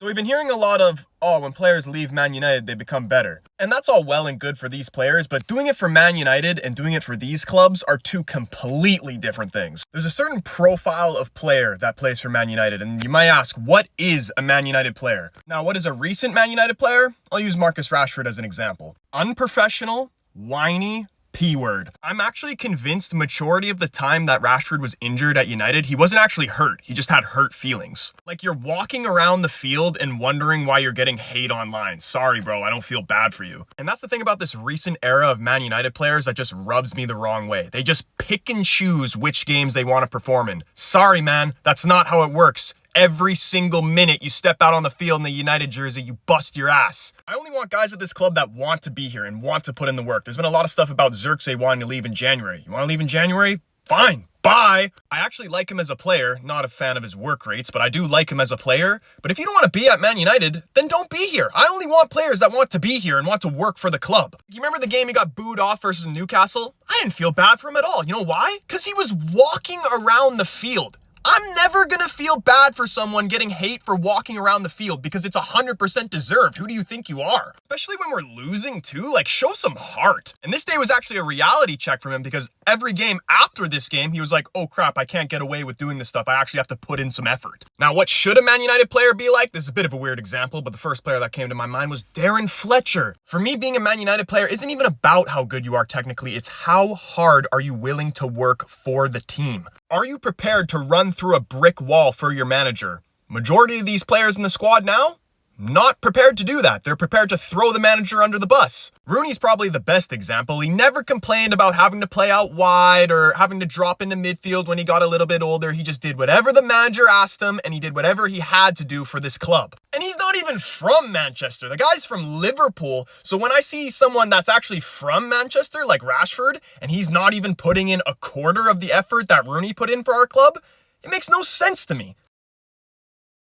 So we've been hearing a lot of, oh, when players leave Man United, they become better. And that's all well and good for these players, but doing it for Man United and doing it for these clubs are two completely different things. There's a certain profile of player that plays for Man United, and you might ask, what is a Man United player? Now, what is a recent Man United player? I'll use Marcus Rashford as an example. Unprofessional, whiny, P-word. I'm actually convinced majority of the time that Rashford was injured at United, he wasn't actually hurt. He just had hurt feelings. Like, you're walking around the field and wondering why you're getting hate online. Sorry, bro, I don't feel bad for you. And that's the thing about this recent era of Man United players that just rubs me the wrong way. They just pick and choose which games they want to perform in. Sorry, man, that's not how it works. Every single minute you step out on the field in the United jersey, you bust your ass. I only want guys at this club that want to be here and want to put in the work. There's been a lot of stuff about Zirkzee wanting to leave in January. You want to leave in January? Fine. Bye. I actually like him as a player, not a fan of his work rates, but I do like him as a player. But if you don't want to be at Man United, then don't be here. I only want players that want to be here and want to work for the club. You remember the game he got booed off versus Newcastle? I didn't feel bad for him at all. You know why? Because he was walking around the field. I'm never gonna feel bad for someone getting hate for walking around the field because it's 100% deserved. Who do you think you are? Especially when we're losing too, like, show some heart. And this day was actually a reality check from him because every game after this game, he was like, oh crap, I can't get away with doing this stuff. I actually have to put in some effort. Now, what should a Man United player be like? This is a bit of a weird example, but the first player that came to my mind was Darren Fletcher. For me, being a Man United player isn't even about how good you are technically. It's how hard are you willing to work for the team? Are you prepared to run through a brick wall for your manager? Majority of these players in the squad now, not prepared to do that. They're prepared to throw the manager under the bus. Rooney's probably the best example. He never complained about having to play out wide or having to drop into midfield when he got a little bit older. He just did whatever the manager asked him, and he did whatever he had to do for this club. And he's not even from Manchester. The guy's from Liverpool. So when I see someone that's actually from Manchester, like Rashford, and he's not even putting in a quarter of the effort that Rooney put in for our club, it makes no sense to me.